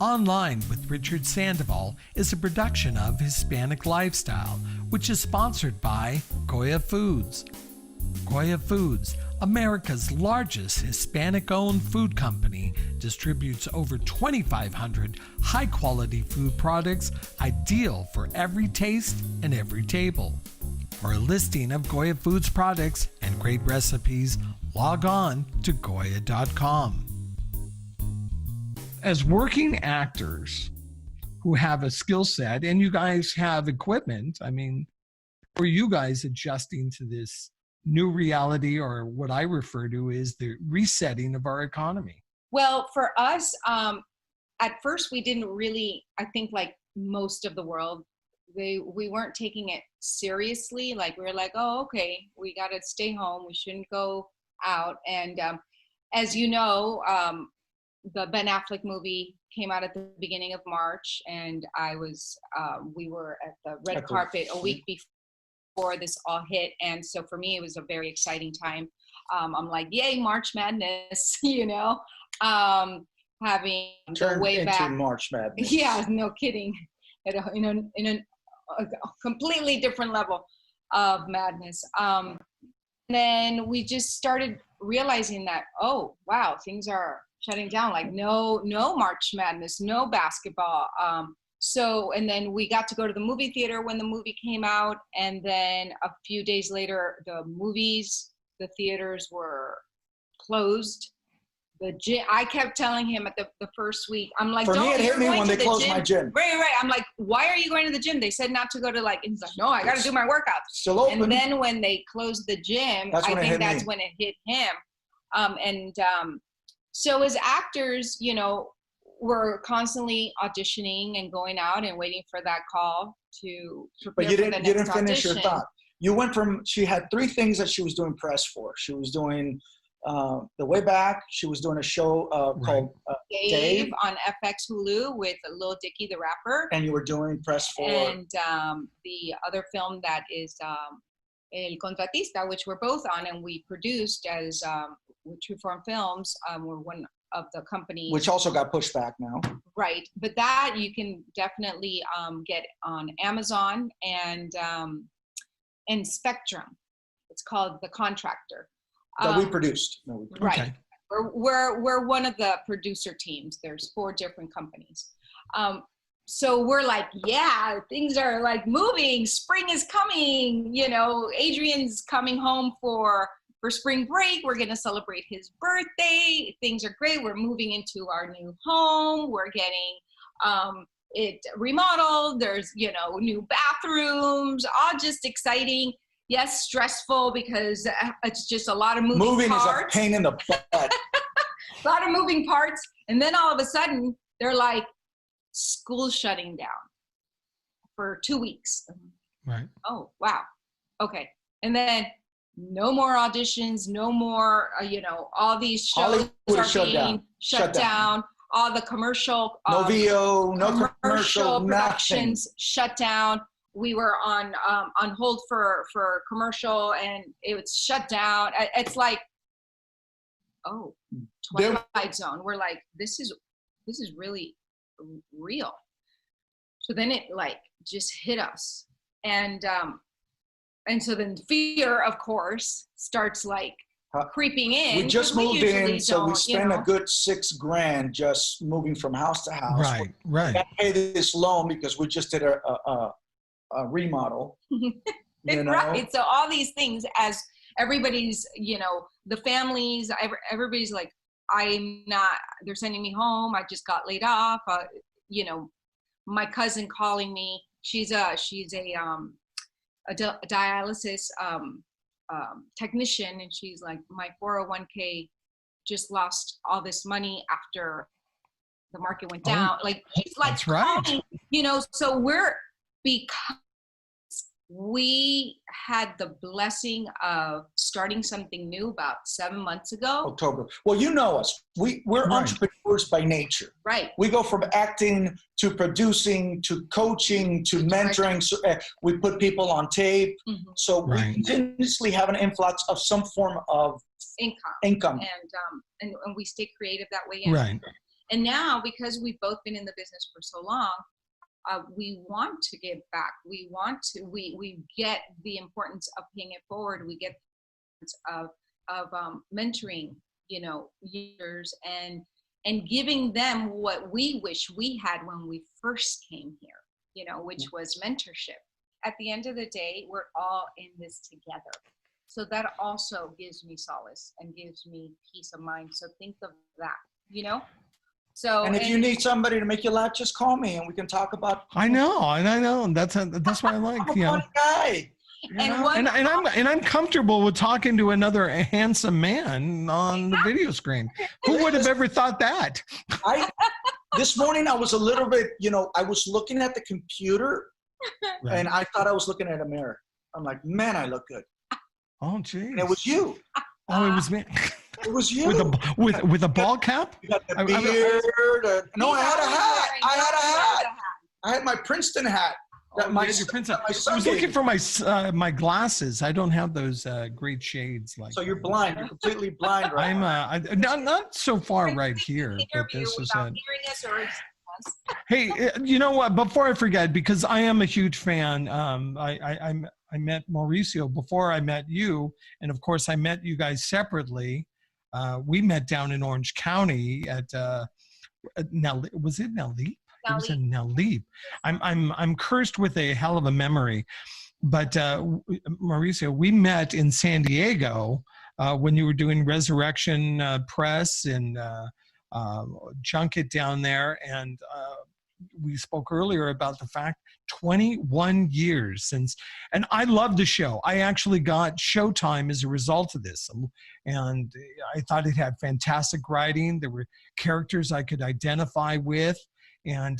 Online with Richard Sandoval is a production of Hispanic Lifestyle, which is sponsored by Goya Foods. Goya Foods, America's largest Hispanic-owned food company, distributes over 2,500 high-quality food products ideal for every taste and every table. For a listing of Goya Foods products and great recipes, log on to Goya.com. As working actors who have a skill set, and you guys have equipment, I mean, are you guys adjusting to this new reality, or what I refer to as the resetting of our economy? Well, for us, at first we didn't really, I think like most of the world, we weren't taking it seriously. Like we were like, oh, okay, we got to stay home. We shouldn't go out. And as you know, the Ben Affleck movie came out at the beginning of March, and we were at the red carpet a week before this all hit. And so for me, it was a very exciting time. I'm like, yay, March Madness, you know, having Turned way into back. March Madness. Yeah, no kidding. In a completely different level of madness. Then we just started realizing that, oh, wow, things are shutting down, like no March Madness, no basketball. And then we got to go to the movie theater when the movie came out. And then a few days later, the theaters were closed. The gym, I kept telling him at the first week, I'm like, For me, it hit me when they closed my gym. Right. I'm like, why are you going to the gym? They said not to go to and he's like, no, I got to do my workouts. Still open. And then when they closed the gym, I think that's when it hit him. So as actors, you know, we're constantly auditioning and going out and waiting for that call to prepare. But you didn't finish your thought. You went from, she had three things that she was doing press for. She was doing The Way Back. She was doing a show called Dave on FX Hulu with Lil Dicky the rapper. And you were doing press for. And the other film that is El Contratista, which we're both on, and we produced as True Form Films. We're one of the companies. Which also got pushed back now. Right, but that you can definitely get on Amazon and Spectrum. It's called The Contractor. That we produced. No, we produced. Right. Okay. We're one of the producer teams. There's 4 different companies. So we're like, yeah, things are like moving. Spring is coming. You know, Adrian's coming home for spring break. We're going to celebrate his birthday. Things are great. We're moving into our new home. We're getting it remodeled. There's, you know, new bathrooms, all just exciting. Yes, stressful because it's just a lot of moving parts. Moving is a pain in the butt. A lot of moving parts. And then all of a sudden, they're like, school shutting down for 2 weeks. Right. Oh, wow. Okay. And then no more auditions, no more, all these shows are being shut down. All the commercial, no VO, no commercial productions nothing. Shut down. We were on hold for commercial, and it was shut down. It's like, oh, Twilight Zone. We're like, this is really real. So then it like just hit us, and so then fear, of course, starts like creeping in. We just moved in, so we spent a good $6,000 just moving from house to house. Right. We got to pay this loan because we just did a remodel. Right. So all these things, as everybody's, the families, everybody's like, they're sending me home. I just got laid off. My cousin calling me. She's a dialysis technician, and she's like, my 401k just lost all this money after the market went down. Like, she's like, that's right. So because we had the blessing of starting something new about 7 months ago. October. Well, you know us. We're entrepreneurs by nature. Right. We go from acting to producing to coaching to mentoring. So, we put people on tape. Mm-hmm. So we continuously have an influx of some form of income. And we stay creative that way. Right. And now, because we've both been in the business for so long, we want to give back. We get the importance of paying it forward. We get the importance of mentoring, years and giving them what we wish we had when we first came here, which was mentorship. At the end of the day, we're all in this together. So that also gives me solace and gives me peace of mind. So think of that, So, and if you need somebody to make you laugh, just call me and we can talk about. I know. And that's what I like. I'm a funny guy. And I'm comfortable with talking to another handsome man on the video screen. Who would have ever thought that? This morning I was a little bit, I was looking at the computer Right. and I thought I was looking at a mirror. I'm like, man, I look good. Oh, geez. And it was you. Oh, it was me. It was you. With a ball cap? You got the beard. No, I had a hat. I had my Princeton hat. I was looking for my glasses. I don't have those great shades like. So you're blind. You're completely blind, right? I'm not so far right here, but this is it. Hey, you know what? Before I forget, because I am a huge fan, I met Mauricio before I met you, and of course I met you guys separately. We met down in Orange County at was it Naleep? It was in Naleep. I'm cursed with a hell of a memory, but Mauricio, we met in San Diego when you were doing Resurrection Press and junket down there, and we spoke earlier about the fact 21 years since, and I love the show. I actually got Showtime as a result of this, and I thought it had fantastic writing. There were characters I could identify with, and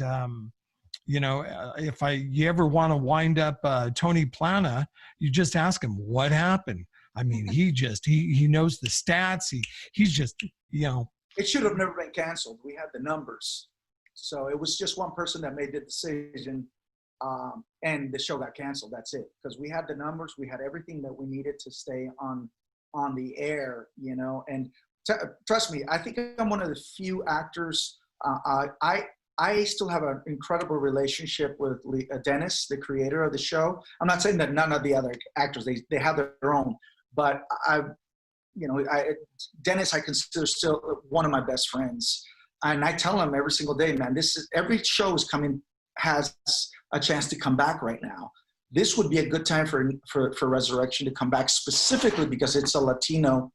if you ever want to wind up Tony Plana, you just ask him what happened. I mean, he knows the stats. He's just It should have never been canceled. We had the numbers. So it was just one person that made the decision, and the show got canceled. That's it. Because we had the numbers. We had everything that we needed to stay on the air, And trust me, I think I'm one of the few actors. I still have an incredible relationship with Dennis, the creator of the show. I'm not saying that none of the other actors, they have their own. But Dennis, I consider still one of my best friends. And I tell him every single day, man, every show has a chance to come back right now. This would be a good time for Resurrection to come back, specifically because it's a Latino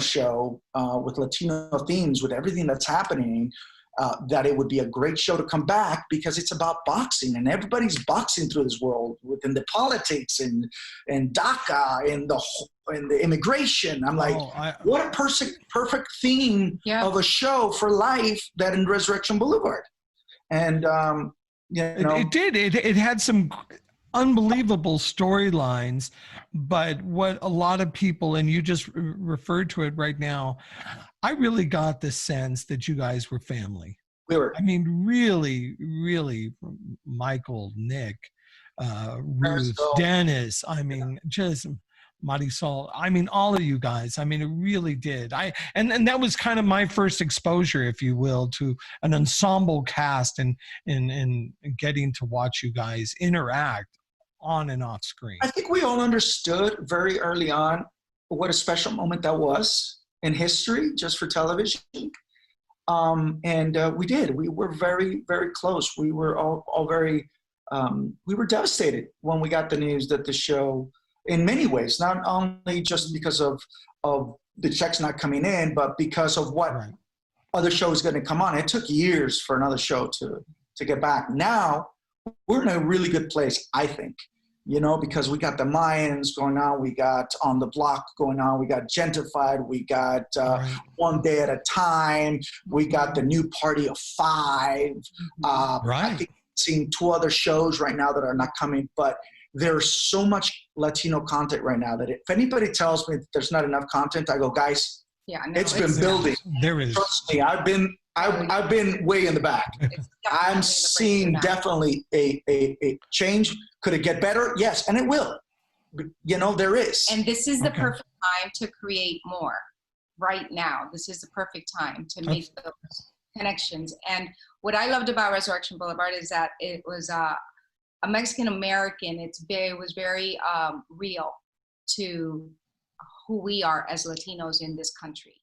show with Latino themes, with everything that's happening. That it would be a great show to come back because it's about boxing, and everybody's boxing through this world within the politics and DACA and the immigration. I'm like, what a perfect theme of a show for life that in Resurrection Boulevard. And it did. It had some unbelievable storylines, but what a lot of people, and you just referred to it right now, I really got the sense that you guys were family. We were. I mean, really, really, Michael, Nick, Ruth, Dennis, I mean, just Marisol, I mean, all of you guys, I mean, it really did. And that was kind of my first exposure, if you will, to an ensemble cast and getting to watch you guys interact on and off screen. I think we all understood very early on what a special moment that was in history, just for television. We did. We were very, very close. We were all very, we were devastated when we got the news that the show, in many ways, not only just because of the checks not coming in, but because of what other show is going to come on. It took years for another show to get back. Now, we're in a really good place, I think, because we got the Mayans going on, we got On the Block going on, we got Gentrified, we got One Day at a Time, we got the new Party of Five. I think I'm seeing 2 other shows right now that are not coming, but there's so much Latino content right now that if anybody tells me that there's not enough content, I go, guys, it's been building. There is. Trust me, I've been way in the back. I'm seeing definitely a change. Could it get better? Yes, and it will. There is. And this is the perfect time to create more right now. This is the perfect time to make those. connections. And what I loved about Resurrection Boulevard is that it was a Mexican American. It was very real to who we are as Latinos in this country.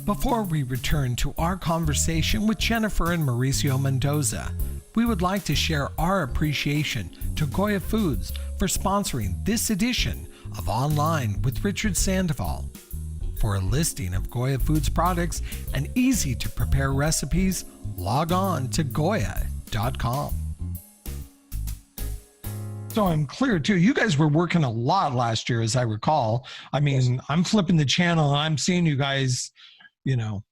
Before we return to our conversation with Yeniffer and Mauricio Mendoza, we would like to share our appreciation to Goya Foods for sponsoring this edition of Online with Richard Sandoval. For a listing of Goya Foods products and easy-to-prepare recipes, log on to goya.com. So I'm clear too. You guys were working a lot last year, as I recall. I mean, I'm flipping the channel and I'm seeing you guys, you know,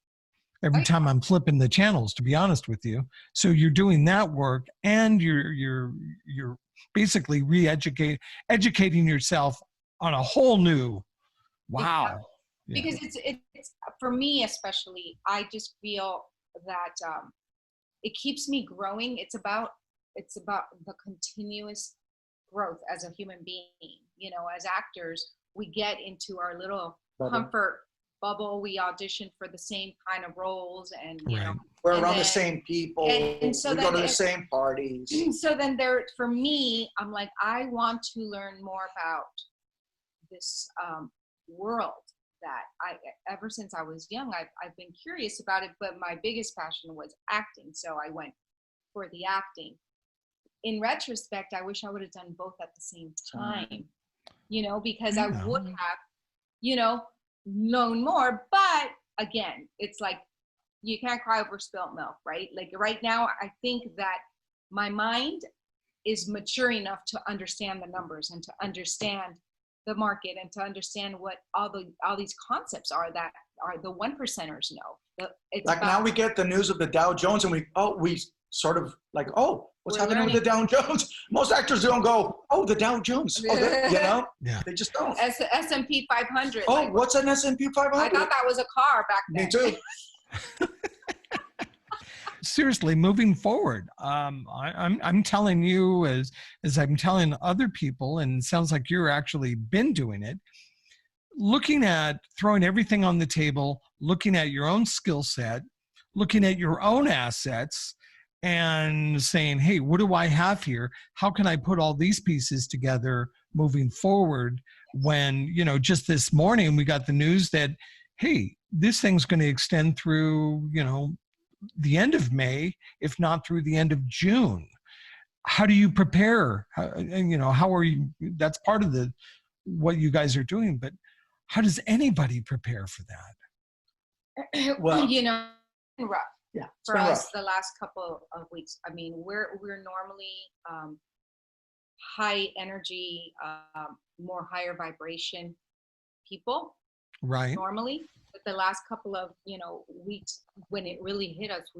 every time I'm flipping the channels, to be honest with you. So you're doing that work, and you're basically educating yourself on a whole new. Wow. Yeah. Because it's for me especially. I just feel that it keeps me growing. It's about the continuous growth as a human being. You know, as actors, we get into our little comfort bubble. We audition for the same kind of roles, and you know, we're around the same people, and so we go to the same parties. So then for me, I'm like, I want to learn more about this world that ever since I was young, I've been curious about it, but my biggest passion was acting. So I went for the acting. In retrospect, I wish I would have done both at the same time, you know, because I would have, you know, known more. But again, it's like, you can't cry over spilt milk, right? Like right now, I think that my mind is mature enough to understand the numbers and to understand the market and to understand what all these concepts are that are the one percenters know. Now we get the news of the Dow Jones and we sort of like, what's happening with the Dow Jones? Most actors don't go, the Dow Jones. You know, they just don't. S&P 500. Oh, like, what's an S&P 500? I thought that was a car back then. Me too. Seriously, moving forward, I'm telling you as I'm telling other people, and it sounds like you're actually been doing it, looking at throwing everything on the table, looking at your own skill set, looking at your own assets, and saying, hey, what do I have here? How can I put all these pieces together moving forward? When, you know, just this morning we got the news that, hey, this thing's going to extend through, you know, the end of May, if not through the end of June. How do you prepare? How are you? That's part of what you guys are doing, but how does anybody prepare for that? Well, you know, rough. Yeah, for us, the last couple of weeks. I mean, we're normally high energy, more higher vibration people, right? Normally. But the last couple of, you know, weeks when it really hit us,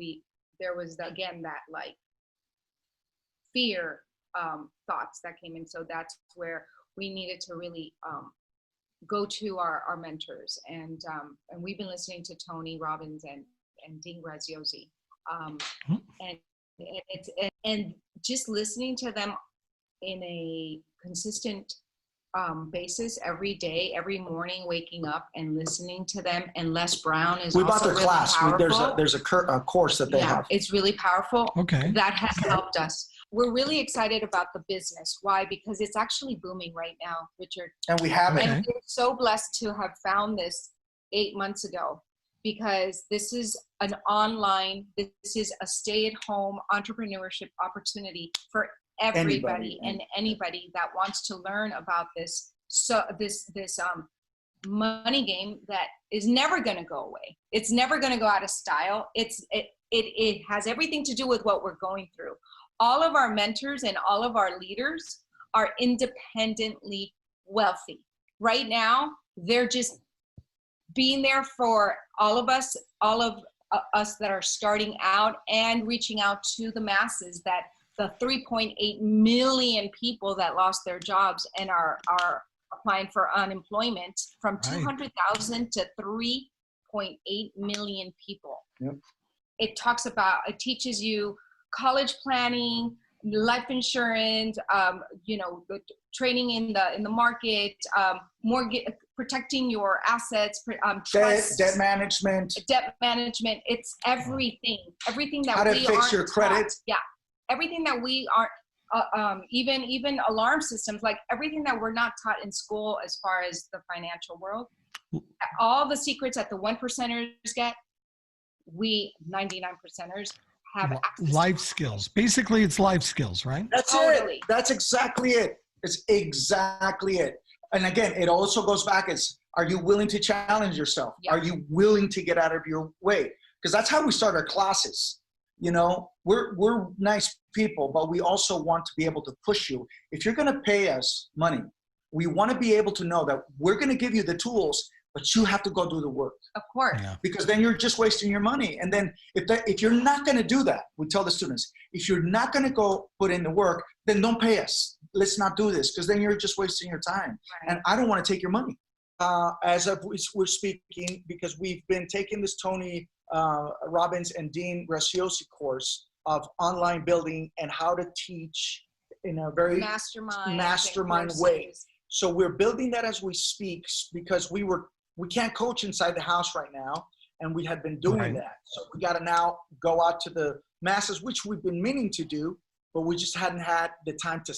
there was again that like fear thoughts that came in. So that's where we needed to really go to our mentors, and we've been listening to Tony Robbins and Dean Graziosi, and just listening to them in a consistent basis every day, every morning, waking up and listening to them. And Les Brown is we also bought their really class. powerful. There's a course that they have. It's really powerful. Okay, that has helped us. We're really excited about the business. Why? Because it's actually booming right now, Richard. And we have it. And we're so blessed to have found this 8 months ago, because this is this is a stay-at-home entrepreneurship opportunity for everybody and anybody that wants to learn about this. So this money game that is never going to go away. It's never going to go out of style. It has everything to do with what we're going through. All of our mentors and all of our leaders are independently wealthy. Right now, they're just being there for all of us that are starting out and reaching out to the masses, that the 3.8 million people that lost their jobs and are applying for unemployment, from 200,000 to 3.8 million people. Yep. It teaches you college planning, life insurance, the training in the market, protecting your assets, debt management. It's everything that How to we fix aren't your credit. taught. Yeah, everything that we aren't, even alarm systems, like everything that we're not taught in school as far as the financial world. All the secrets that the 1%ers get, we 99%ers have access life to. skills. Basically, it's life skills, right? That's Totally. it. That's exactly it. It's exactly it. And again, it also goes back as, are you willing to challenge yourself? Yeah. Are you willing to get out of your way? Because that's how we start our classes. You know, we're nice people, but we also want to be able to push you. If you're going to pay us money, we want to be able to know that we're going to give you the tools, but you have to go do the work. Of course. Yeah. Because then you're just wasting your money. And then if you're not going to do that, we tell the students, if you're not going to go put in the work, then don't pay us. Let's not do this, because then you're just wasting your time. Right. And I don't want to take your money. As of we're speaking, because we've been taking this Tony Robbins and Dean Graciosi course of online building and how to teach in a very mastermind way. So we're building that as we speak, because we can't coach inside the house right now, and we had been doing that. So we got to now go out to the masses, which we've been meaning to do, but we just hadn't had the time to